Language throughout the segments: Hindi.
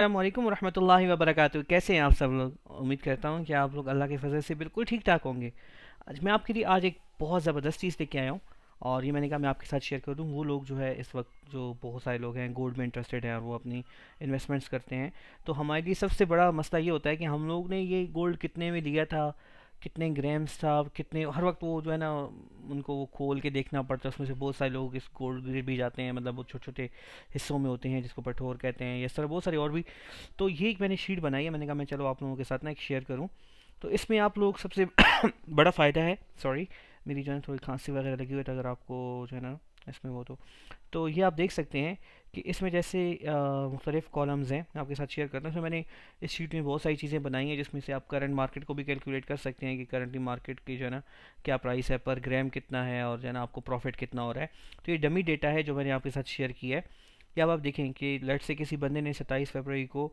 अस्सलामुअलैकुम वरहमतुल्लाहि वबरकातुहू। कैसे हैं आप सब लोग? उम्मीद करता हूँ कि आप लोग अल्लाह के फजल से बिल्कुल ठीक ठाक होंगे। आज मैं आपके लिए आज एक बहुत ज़बरदस्त चीज़ लेके आया हूँ, और ये मैंने कहा मैं आपके साथ शेयर कर दूँ। वो लोग जो है इस वक्त जो बहुत सारे लोग हैं गोल्ड में इंटरेस्टेड हैं और वो अपनी इन्वेस्टमेंट्स करते हैं, तो हमारे लिए सबसे बड़ा मसला ये होता है कि हम लोग ने ये गोल्ड कितने में लिया था, कितने ग्राम्स था, कितने, हर वक्त वो जो है ना उनको वो खोल के देखना पड़ता है। उसमें से बहुत सारे लोग इस गोल्ड गिर भी जाते हैं, मतलब वो छोटे छोटे हिस्सों में होते हैं जिसको पठोर कहते हैं, ये सर बहुत सारे और भी। तो ये एक मैंने शीट बनाई है, मैंने कहा मैं चलो आप लोगों के साथ ना एक शेयर करूं। तो इसमें आप लोग सबसे बड़ा फ़ायदा है, सॉरी मेरी जो है थोड़ी खांसी वगैरह लगी हुई है, तो अगर आपको जो है ना इसमें वो तो ये आप देख सकते हैं कि इसमें जैसे मुख्तलिफ कॉलम्स हैं। मैं आपके साथ शेयर करता हूँ। इसमें मैंने इस शीट में बहुत सारी चीज़ें बनाई हैं, जिसमें से आप करंट मार्केट को भी कैलकुलेट कर सकते हैं कि करंटली मार्केट की जो है ना क्या प्राइस है, पर ग्राम कितना है, और जो है ना आपको प्रॉफिट कितना हो रहा है। तो ये डमी डेटा है जो मैंने आपके साथ शेयर किया है। या अब आप देखें कि लेट से किसी बंदे ने 27 फरवरी को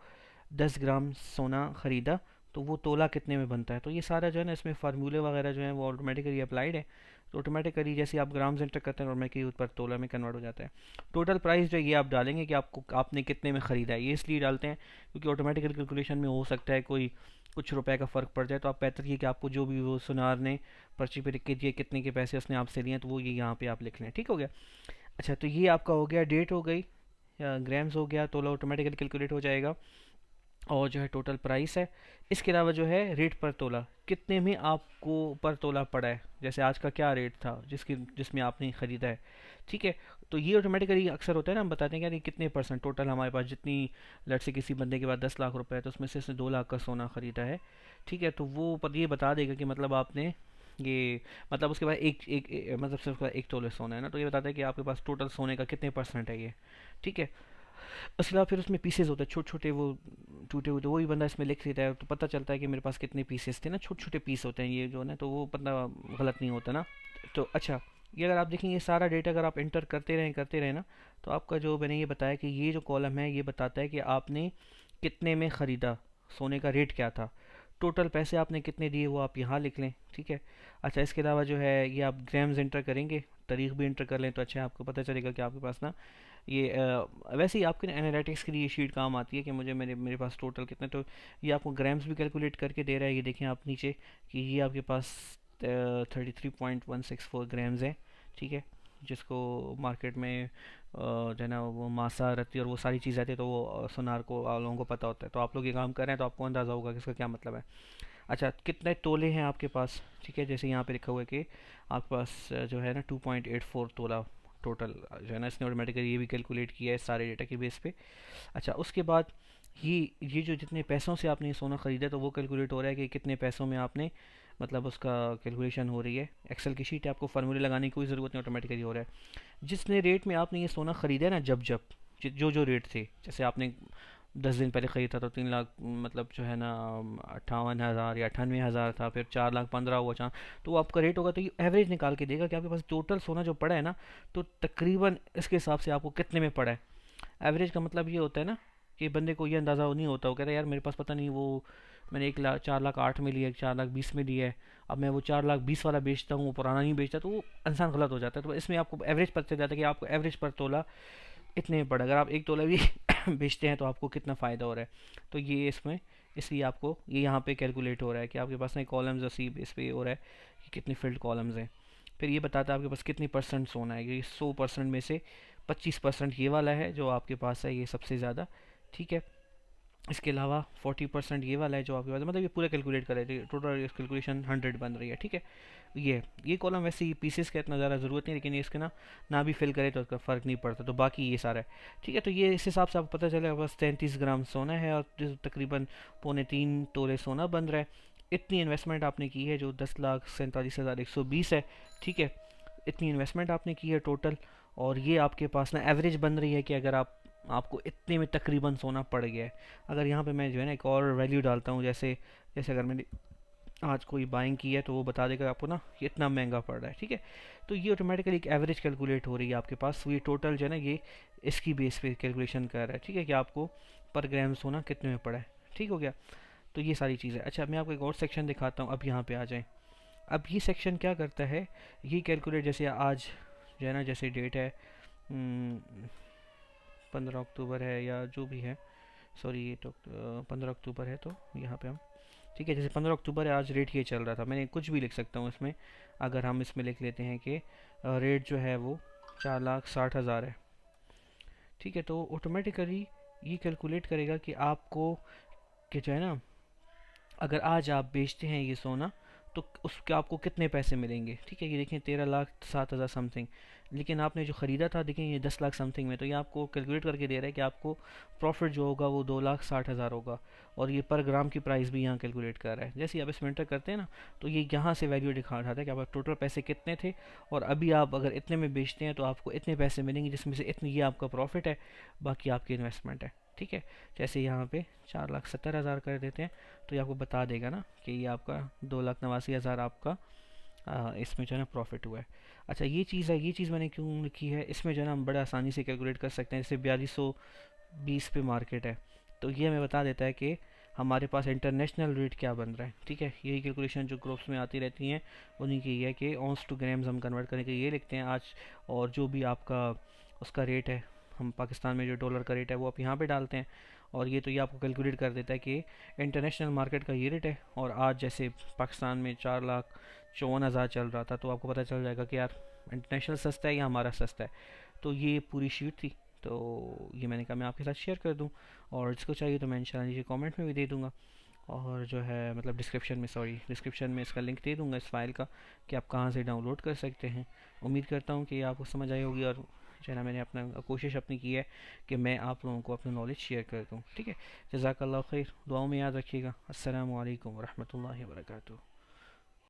10 ग्राम सोना ख़रीदा, तो वो तोला कितने में बनता है। तो ये सारा जो है ना इसमें फार्मूले वगैरह जो है वो ऑटोमेटिकली अप्लाइड है। तो ऑटोमेटिकली जैसे आप ग्राम्स एंटर करते हैं ऑटोमेटिकली उस पर तोला में कन्वर्ट हो जाता है। टोटल प्राइस जो है ये आप डालेंगे कि आपको आपने कितने में ख़रीदा है। ये इसलिए डालते हैं क्योंकि ऑटोमेटिकल कैलकुलेशन में हो सकता है कोई कुछ रुपए का फ़र्क पड़ जाए, तो आप बेहतर ये कि आपको जो भी वो सुनार ने पर्ची पे लिख के दिए कितने के पैसे उसने आपसे लिए, तो वो ये यहाँ पे आप लिख लें। ठीक हो गया। अच्छा, तो ये आपका हो गया, डेट हो गई, ग्राम्स हो गया, तोला ऑटोमेटिकली कैलकुलेट हो जाएगा, और जो है टोटल प्राइस है। इसके अलावा जो है रेट पर तोला, कितने में आपको पर तोला पड़ा है, जैसे आज का क्या रेट था जिसमें आपने ख़रीदा है। ठीक है। तो ये ऑटोमेटिकली अक्सर होता है ना, हम बताते हैं कि यार ये कितने परसेंट टोटल हमारे पास जितनी, लट से किसी बंदे के पास 10 लाख रुपए है तो उसमें से उसने 2 लाख का सोना ख़रीदा है। ठीक है। तो वो पर ये बता देगा कि मतलब आपने ये, मतलब उसके बाद मतलब सिर्फ एक तोले सोना है ना, तो ये बताता है कि आपके पास टोटल सोने का कितने परसेंट है ये। ठीक है। उसके अलावा फिर उसमें पीसेज होते हैं छोटे छोटे, वो टूटे हुए, तो वो भी बंदा इसमें लिख देता है, तो पता चलता है कि मेरे पास कितने पीसेस थे ना, छोटे छोटे पीस होते हैं ये जो है ना, तो वो बंदा गलत नहीं होता ना। तो अच्छा, ये अगर आप देखेंगे सारा डेटा अगर आप इंटर करते रहें ना, तो आपका जो मैंने ये बताया कि ये जो कॉलम है ये बताता है कि आपने कितने में ख़रीदा, सोने का रेट क्या था, टोटल पैसे आपने कितने दिए वो आप यहाँ लिख लें। ठीक है। अच्छा, इसके अलावा जो है ये आप ग्राम्स इंटर करेंगे, तारीख भी इंटर कर लें, तो अच्छा आपको पता चलेगा कि आपके पास ना ये वैसे ही आपके एनालिटिक्स के लिए ये शीट काम आती है कि मुझे मेरे मेरे पास टोटल कितने, तो ये आपको ग्राम्स भी कैलकुलेट करके दे रहा है। ये देखें आप नीचे कि ये आपके पास 33.164 ग्राम्स है। ठीक है। जिसको मार्केट में जो है ना वो मासा रत्ती और वो सारी चीज़ आती है, तो वो सुनार को आप लोगों को पता होता है, तो आप लोग ये काम कर रहे हैं तो आपको अंदाज़ा होगा कि इसका क्या मतलब है। अच्छा, कितने तोले हैं आपके पास। ठीक है। जैसे यहाँ पे लिखा हुआ है कि आपके पास जो है ना 2.84 तोला टोटल जो है ना, इसने ऑटोमेटिकली ये भी कैलकुलेट किया है सारे डेटा के बेस पे। अच्छा, उसके बाद ये जो जितने पैसों से आपने ये सोना ख़रीदा, तो वो कैलकुलेट हो रहा है कि कितने पैसों में आपने, मतलब उसका कैलकुलेशन हो रही है। एक्सेल की शीट है, आपको फार्मूले लगाने की कोई ज़रूरत नहीं, ऑटोमेटिकली हो रहा है। जितने रेट में आपने ये सोना ख़रीदा है ना, जब जब जो जो रेट थे, जैसे आपने 10 दिन पहले ख़रीदा था तो 3 लाख, मतलब जो है ना 58,000 या 98,000 था, फिर 4 लाख 15 हुआ चाँद, तो वो आपका रेट होगा। तो ये एवरेज निकाल के देगा कि आपके पास टोटल सोना जो पड़ा है ना, तो तकरीबन इसके हिसाब से आपको कितने में पड़ा है। एवरेज का मतलब ये होता है ना कि बंदे को ये अंदाज़ा नहीं होता, वो कहता है यार मेरे पास पता नहीं, वो मैंने 4 लाख 8 में लिया, 4 लाख 20 में लिया है, अब मैं वो 4 लाख 20 वाला बेचता हूँ, वो पुराना नहीं बेचता, तो वो इंसान गलत हो जाता है। तो इसमें आपको एवरेज पता चल जाता है कि आपको एवरेज पर तोला इतने में पड़ा। अगर आप एक तोला भी बेचते हैं तो आपको कितना फ़ायदा हो रहा है। तो ये इसमें इसलिए आपको ये यहाँ पे कैलकुलेट हो रहा है कि आपके पास ना कॉलम्स असी इस पे हो रहा है कि कितने फील्ड कॉलम्स हैं। फिर ये बताता है आपके पास कितनी परसेंट सोना है। ये 100% में से 25% ये वाला है जो आपके पास है, ये सबसे ज़्यादा। ठीक है। इसके अलावा 40% ये वाला है जो आपके पास है, मतलब ये पूरा कैलकुलेट कर रहे थे, टोटल कैलकुलेशन 100 बन रही है। ठीक है। ये कॉलम वैसे ही पीसेस का इतना ज़्यादा ज़रूरत नहीं, लेकिन ये इसके ना भी फिल करे तो उसका फ़र्क नहीं पड़ता, तो बाकी ये सारा है। ठीक है। तो ये इस हिसाब से आपको पता चलेगा बस 33 ग्राम सोना है और तकरीबन 3.25 तोले सोना बन रहा है। इतनी इन्वेस्टमेंट आपने की है जो 10,47,120 है। ठीक है। इतनी इन्वेस्टमेंट आपने की है टोटल, और ये आपके पास ना एवरेज बन रही है कि अगर आपको इतने में तकरीबन सोना पड़ गया है। अगर यहाँ पे मैं जो है ना एक और वैल्यू डालता हूँ, जैसे जैसे अगर मैंने आज कोई बाइंग की है तो वो बता देगा आपको ना ये इतना महंगा पड़ रहा है। ठीक है। तो ये ऑटोमेटिकली एक एवरेज कैलकुलेट हो रही है आपके पास, ये टोटल जो है ना ये इसकी बेस पे कैलकुलेशन कर रहा है। ठीक है, कि आपको पर ग्राम सोना कितने में पड़ा है। ठीक हो गया। तो ये सारी चीज़ें। अच्छा, मैं आपको एक और सेक्शन दिखाता हूँ, अब यहाँ पे आ जाएँ। अब ये सेक्शन क्या करता है, ये कैलकुलेट, जैसे आज जो है ना, जैसे डेट है 15 अक्टूबर है या जो भी है, सॉरी ये तो 15 अक्टूबर है, तो यहाँ पे हम, ठीक है, जैसे 15 अक्टूबर है आज, रेट ये चल रहा था, मैंने कुछ भी लिख सकता हूँ इसमें। अगर हम इसमें लिख लेते हैं कि रेट जो है वो 4,60,000 है, ठीक है, तो ऑटोमेटिकली ये कैलकुलेट करेगा कि आपको, कि जो है ना, अगर आज आप बेचते हैं ये सोना, तो उसके आपको कितने पैसे मिलेंगे, ठीक है। ये देखें 13,07,000 समथिंग, लेकिन आपने जो ख़रीदा था देखें ये 10 लाख समथिंग में, तो ये आपको कैलकुलेट करके दे रहा है कि आपको प्रॉफिट जो होगा वो 2,60,000 होगा। और ये पर ग्राम की प्राइस भी यहाँ कैलकुलेट कर रहा है। जैसे ही आप इसमें एंटर करते हैं ना, तो ये यहाँ से वैल्यू दिखा रहा था कि आपका टोटल पैसे कितने थे, और अभी आप अगर इतने में बेचते हैं तो आपको इतने पैसे मिलेंगे, जिसमें से इतनी ये आपका प्रॉफिट है, बाकी आपकी इन्वेस्टमेंट है, ठीक है। जैसे यहाँ पे 4,70,000 कर देते हैं, तो ये आपको बता देगा ना कि ये आपका 2,89,000 आपका इसमें जो है ना प्रॉफिट हुआ है। अच्छा ये चीज़ है, ये चीज़ मैंने क्यों लिखी है इसमें, जो है ना हम बड़ा आसानी से कैलकुलेट कर सकते हैं। जैसे 4220 पे मार्केट है, तो ये हमें बता देता है कि हमारे पास इंटरनेशनल रेट क्या बन रहा है, ठीक है। यही कैलकुलेशन जो ग्रुप्स में आती रहती हैं उन्हीं की है कि ऑन्स टू ग्राम्स हम कन्वर्ट करने के ये लिखते हैं आज, और जो भी आपका उसका रेट है, हम पाकिस्तान में जो डॉलर का रेट है वो आप यहाँ पे डालते हैं, और ये तो ये आपको कैलकुलेट कर देता है कि इंटरनेशनल मार्केट का ये रेट है, और आज जैसे पाकिस्तान में 4,54,000 चल रहा था, तो आपको पता चल जाएगा कि यार इंटरनेशनल सस्ता है या हमारा सस्ता है। तो ये पूरी शीट थी, तो ये मैंने कहा मैं आपके साथ शेयर कर दूं, और जिसको चाहिए तो मैं इंशाल्लाह नीचे कमेंट में भी दे दूंगा, और जो है मतलब डिस्क्रिप्शन में, सॉरी डिस्क्रिप्शन में इसका लिंक दे दूंगा इस फाइल का, कि आप कहाँ से डाउनलोड कर सकते हैं। उम्मीद करता हूँ कि आपको समझ आई होगी, और जो है ना मैंने अपना कोशिश अपनी की है कि मैं आप लोगों को अपना नॉलेज शेयर कर दूँ, ठीक है। जज़ाकल्लाह खैर, दुआओं में याद रखिएगा। अस्सलामु अलैकुम वरहमतुल्लाहि वबरकातुहू।